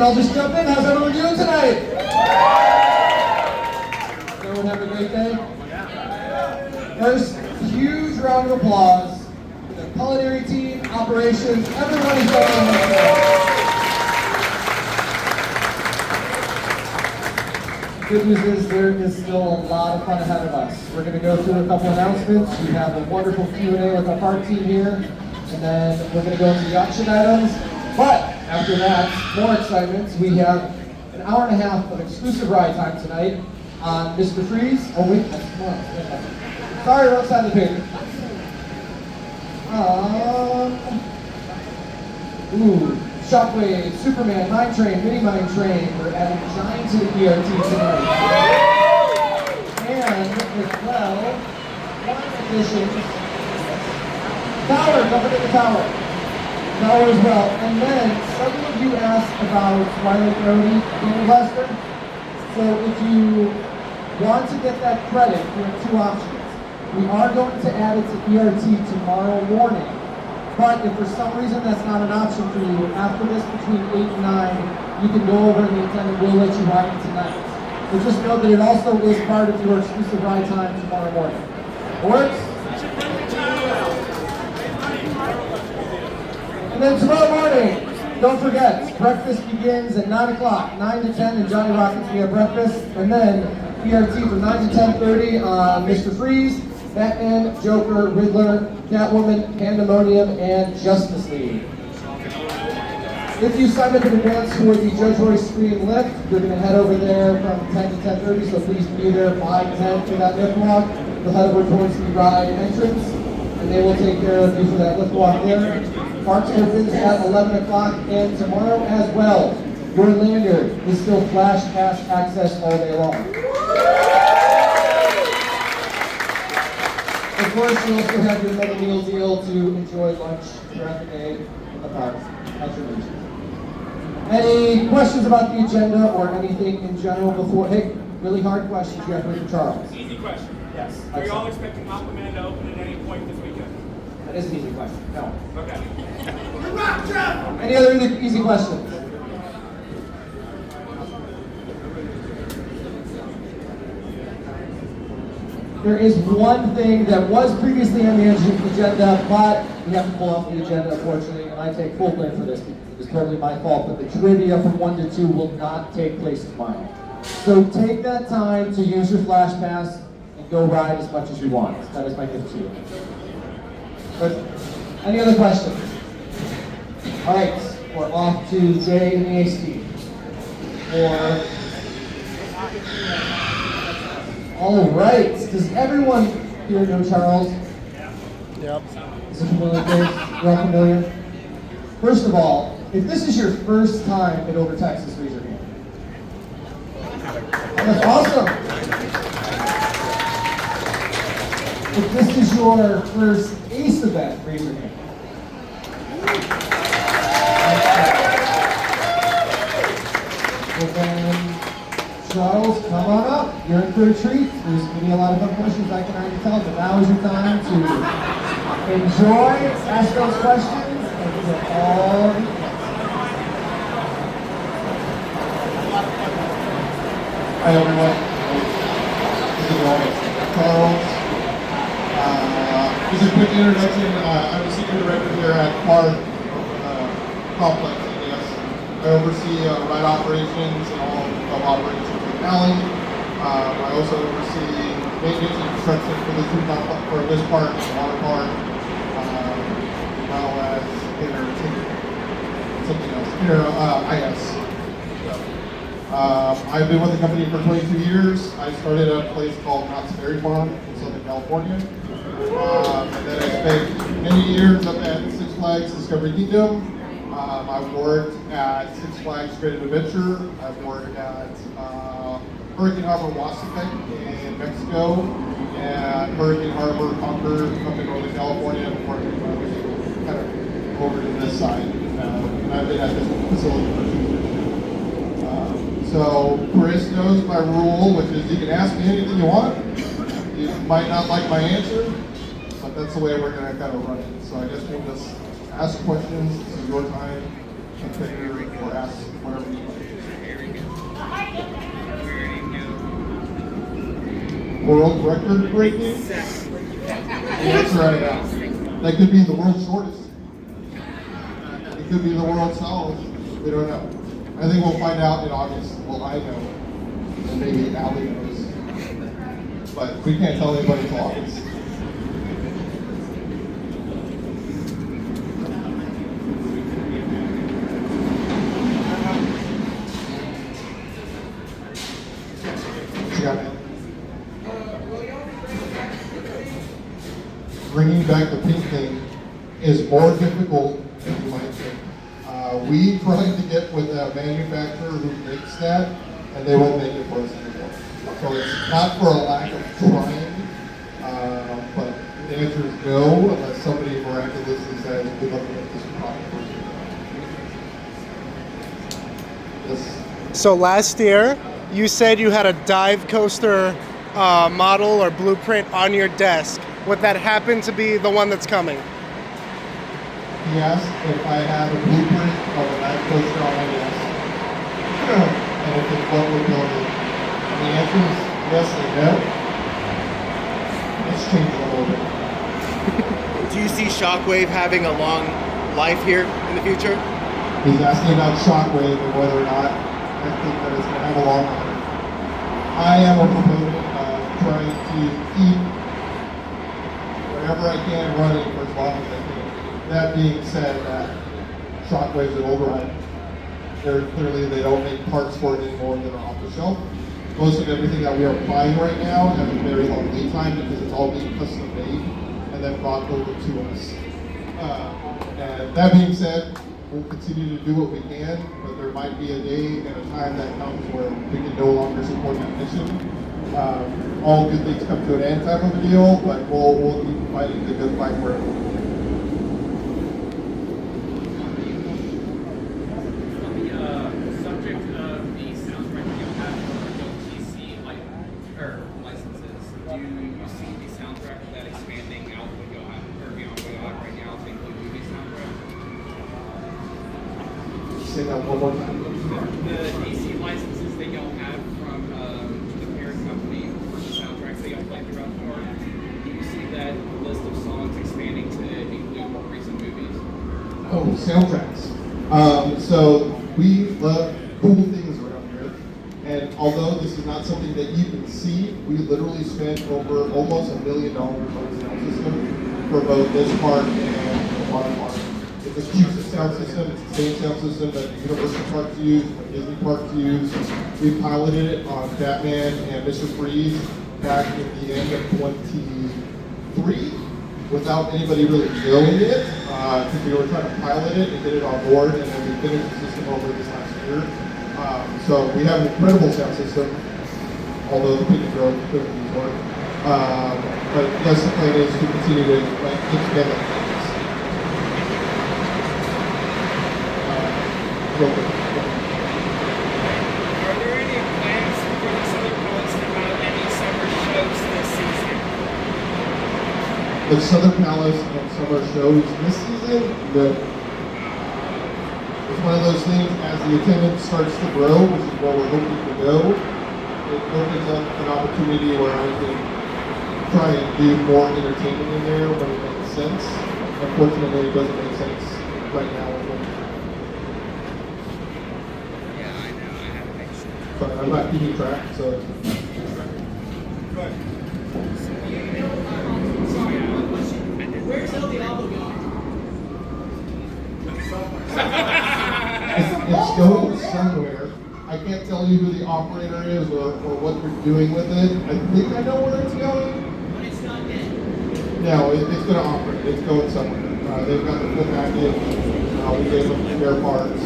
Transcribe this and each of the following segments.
and I'll just jump in. How's everyone doing tonight? Everyone have a great day? First, huge round of applause for the culinary team, operations, everyone is going on. Good news is there is still a lot of fun ahead of us. We're going to go through a couple announcements. We have a wonderful Q&A with our park team here, and then we're going to go into the auction items. But after that, more excitement. We have an hour and a half of exclusive ride time tonight on Mr. Freeze. Oh wait, that's tomorrow. Sorry, we're outside the paper. Shockwave, Superman, Mine Train, Mini Mine Train. We're adding Giant to the ERT tonight. And as well, one addition. Tower, don't forget the tower. Tower as well. And then, several of you asked about Twilight Roadie Game Blaster. So if you want to get that credit, you have two options. We are going to add it to ERT tomorrow morning. But if for some reason that's not an option for you, after this between 8 and 9, you can go over and the attendant will let you ride it tonight. So just know that it also is part of your exclusive ride time tomorrow morning. Works? And then tomorrow morning, don't forget, breakfast begins at 9 o'clock, 9 to 10 in Johnny Rockets we have breakfast. And then ERT from 9 to 10:30 on Mr. Freeze, Batman, Joker, Riddler, Catwoman, Pandemonium, and Justice League. If you signed up in advance for the Judge Royce Screen lift, you're going to head over there from 10 to 10:30, so please be there 5:10 for that lift walk. You'll head over towards the ride entrance, and they will take care of you for that lift walk there. Parks opens at 11 o'clock, and tomorrow as well, your lanyard is still Flash Pass access all day long. Of course, you also have your mega meal deal to enjoy lunch throughout the day in the park at your leisure. Any questions about the agenda or anything in general before? Hey, really hard questions you have for Charles. Easy question. Yes. Are you all expecting Aquaman to open at any point this weekend? That is an easy question. No. Okay. Any other easy questions? There is one thing that was previously on the agenda, but we have to pull off the agenda, unfortunately, and I take full blame for this because it was totally my fault, but the trivia from 1 to 2 will not take place tomorrow. So take that time to use your Flash Pass and go ride as much as you want. That is my gift to you. But any other questions? All right, we're off to Jay and AC. All right. Does everyone here know Charles? Yep. Is it familiar face? You're all familiar? First of all, if this is your first time at Over Texas, raise your hand. That's awesome. If this is your first ACE event, raise your hand. Well then, Charles, come on up. You're in for a treat. There's going to be a lot of fun questions, I can already tell, but now is your time to enjoy, ask those questions, and get all the answers. Hi everyone. This is Charles. Just a quick introduction. I'm the senior director here at Park Complex, I guess. I oversee ride operations and all of operations in Alley. I also oversee maintenance and construction for this park, the water park, as well as something else. IS. I've been with the company for 22 years. I started at a place called Knott's Berry Farm in Southern California. And then I spent many years up at Six Flags Discovery Kingdom. I've worked at Six Flags Great Adventure. I've worked at Hurricane Harbor Wasatech in Mexico, and Hurricane Harbor Concord up in Northern California before I was kind of over to this side. And I've been at this facility for 2 years. So Chris knows my rule, which is you can ask me anything you want. You might not like my answer, but that's the way we're going to kind of run it. So I guess we'll just ask questions. This is your time. configure or ask whatever you like. World record breaking? That's right. That could be the world's shortest. It could be the world's tallest. We don't know. I think we'll find out in August. Well, I know. And maybe Allie knows. But we can't tell anybody until August. Bringing back the pink thing is more difficult than you might think. We tried to get with a manufacturer who makes that, and they won't make it for us anymore. So it's not for a lack of trying, but the answer is no, unless somebody miraculously says, we'd love to make this product for you. Yes. So last year, you said you had a dive coaster model or blueprint on your desk. Would that happen to be the one that's coming? He asked if I had a blueprint of a dive coaster on my desk, and if it's what we're building. And the answer is yes and no. It's changed a little bit. Do you see Shockwave having a long life here in the future? He's asking about Shockwave and whether or not I think that it's going to have a long life. I am a proponent of trying to keep whatever I can running for as long as I can. That being said, Shockwave's an older item. Clearly they don't make parts for it anymore that are off the shelf. Most of everything that we are buying right now has a very long lead time because it's all being custom made and then brought over to us. And that being said, we'll continue to do what we can, but there might be a day and a time that comes where we can no longer support that mission. All good things come to an end type of a deal, but we'll keep fighting the good fight wherever we can. Subject of the soundtrack that you have for PC licenses, do you see the soundtrack of that expanding out what you'll have, or beyond what you'll have right now to include movie soundtrack? Say that one more time. The DC licenses that y'all have from the parent company for the soundtracks that y'all play throughout the park, do you see that list of songs expanding to include more recent movies? Oh, soundtracks. So we love cool things around here, and although this is not something that you can see, we literally spent over almost $1 million on the sound system for both this park and the water park. It's a huge sound system. It's the same sound system that the Universal parks use, the Disney parks use. We piloted it on Batman and Mr. Freeze back at the end of 23 without anybody really knowing it, because we were trying to pilot it and get it on board, and then we finished the system over this last year. So we have an incredible sound system, although the Pick and Throw couldn't use one. But yes, the plan is to continue to expand that. Are there any plans for the Southern Palace to have any summer shows this season? The Southern Palace and summer shows this season, no. It's one of those things, as the attendance starts to grow, which is where we're hoping to go, it opens up an opportunity where I can try and do more entertainment in there when it makes sense. Unfortunately, it doesn't make sense right now. But I'm not keeping track, so. Where's El Diablo going? It's going somewhere. I can't tell you who the operator is or what they're doing with it. I think I know where it's going. But it's not dead. No, it's going to operate. It's going somewhere. They've got the full package. We gave them spare parts,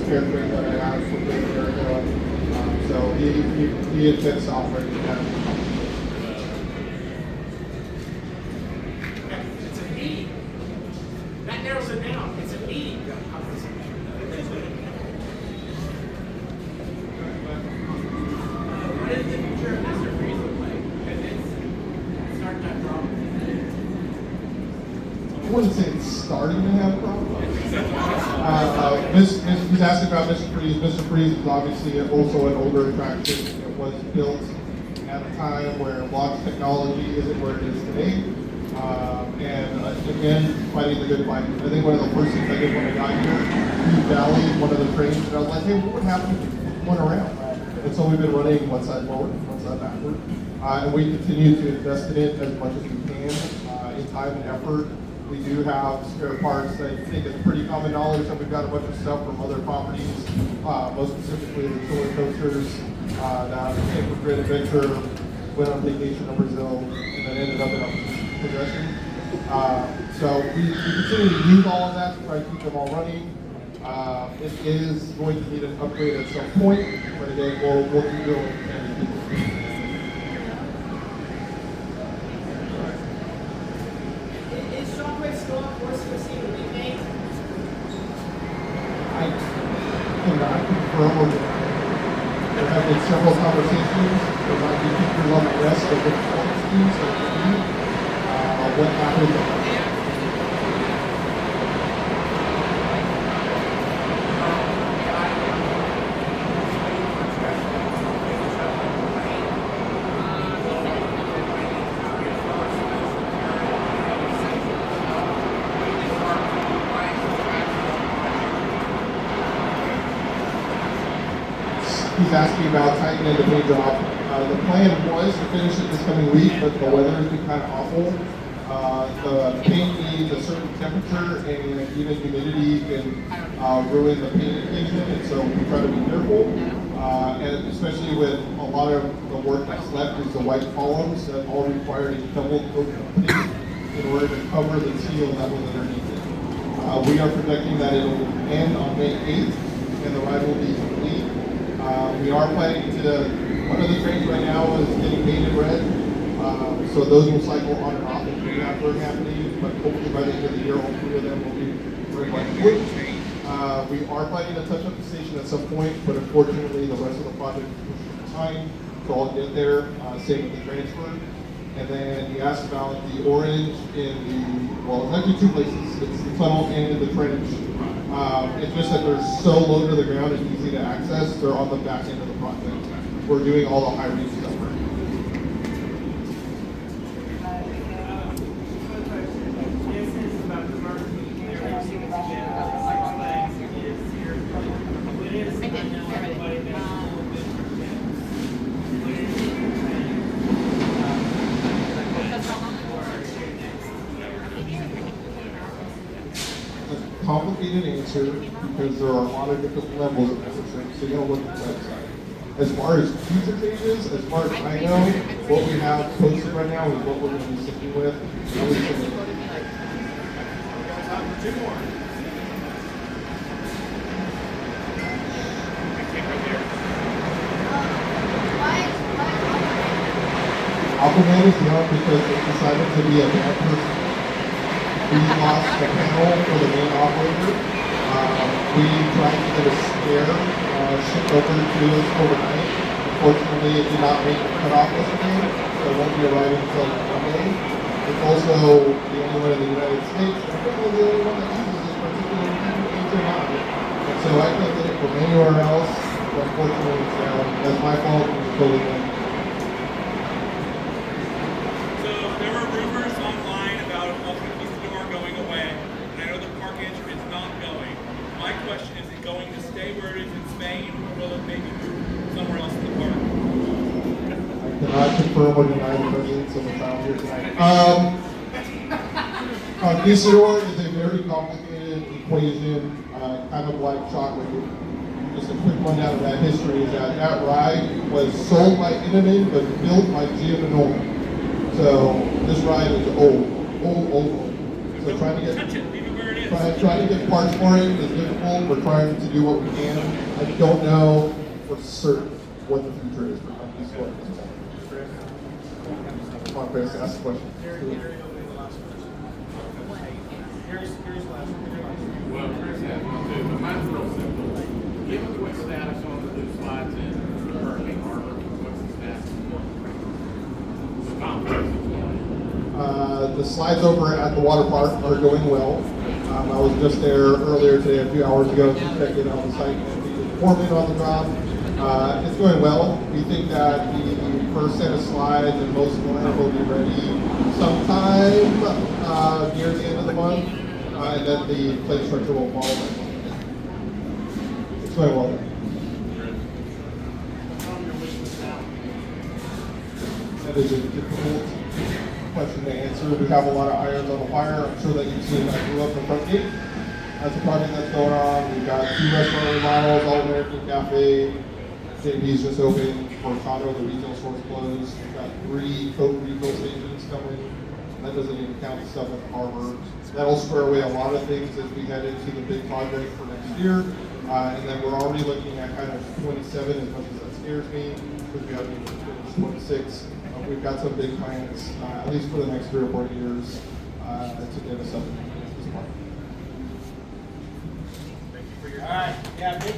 spare things that I asked from Big America. So he intends to operate that. It's a meeting. That narrows it down. It's a meeting. What is the future of Mr. Freeze look like? Because it's starting to have problems. I wouldn't say it's starting to have problems. He's asking about Mr. Freeze. Mr. Freeze is obviously also an older attraction. It was built at a time where launch technology isn't where it is today. Again, fighting the good fight. I think one of the first things I did when I got here, Hugh Valley, one of the trains, and I was like, hey, what would happen if we went around? And so we've been running one side forward, one side backward. And we continue to invest in it as much as we can in time and effort. We do have spare parts. I think it's pretty common knowledge that we've got a bunch of stuff from other properties, most specifically the roller coasters that came from Great Adventure, went on vacation to Brazil, and then ended up in a progression. So we continue to use all of that to try to keep them all running. It is going to need an upgrade at some point, but again, we'll keep doing what we can to keep it. Is Shockwave still on course for seeing the repaint? I cannot confirm or deny. There have been several conversations. There might be features on the rest of the performance teams that we need. What happens? He's asking about tightening the paint job. The plan was to finish it this coming week, but the weather has been kind of awful. The paint needs a certain temperature, and even humidity can ruin the paint adhesion, and so we try to be careful. And especially with a lot of the work that's left is the white columns that all require a double coat of paint in order to cover the seal that was underneath it. We are projecting that it will end on May 8th, and the ride will be complete. We are planning to, one of the trains right now is getting painted red, so those will cycle on and off if we have work happening, but hopefully by the end of the year, all three of them will be red, white, and blue. We are planning to touch up the station at some point, but unfortunately the rest of the project is pushed for time, so I'll get there, same with the transfer. And then he asked about the orange in the, well, it's actually two places, it's the tunnel and in the trench. It's just that they're so low to the ground and easy to access, they're on the back end of the project. We're doing all the high reach stuff right now. This is about the marketing. There is Six Flags is here. It is, I know everybody makes a little bit of A complicated answer because there are a lot of different levels of everything, so you gotta look at the website. As far as future changes, as far as I know, what we have posted right now is what we're gonna be sticking with. Two more. Aquaman is young because it decided to be a bad person. We lost the panel for the main operator. We tried to get a spare shipped over to us overnight. Unfortunately, it did not make the cutoff yesterday, so it won't be arriving until Monday. It's also the only one in the United States, and it's the only one that uses this particular HMI. And so I can't get it from anywhere else. Unfortunately, it's down. That's my fault. It's totally done. So there were rumors online about Conquestidor going away, and I know the park answer is not going. My question is it going to stay where it is in Spain, or will it maybe move somewhere else in the park? I cannot confirm or deny the presence of a child here tonight. Conquestidor is a very complicated equation, kind of like Shockwave. Just a quick rundown of that history is that that ride was sold by Intamin but built by Giovanni. So this ride is old. So trying to get trying to get parts for it is difficult. We're trying to do what we can. I don't know for certain what the future is for Conquestidor. Come on, Chris, ask the question. Well, Chris has one too, but mine's real simple. Give us what status on the new slides in Hurricane Harbor. What's the status? The complex. The slides over at the water park are going well. I was just there earlier today, a few hours ago, to check in on the site and be foreman on the job. It's going well. We think that the first set of slides and most of them will be ready sometime near the end of the month, and then the plate structure will follow. It's going well. That is a difficult question to answer. We have a lot of irons on the fire. I'm sure that you've seen I grew up in Front Gate. That's a project that's going on. We've got 2 restaurant remodels, All American Cafe. JB's just opened. Mercado, the retail store's closed. We've got 3 Coke refill stations coming. That doesn't even count the stuff at the harbor. That'll square away a lot of things as we head into the big project for next year. And then we're already looking at kind of 27, as much as that scares me, because we haven't even finished 26. We've got some big plans, at least for the next 3 or 4 years, to get us up to this part. All right. Yeah, big.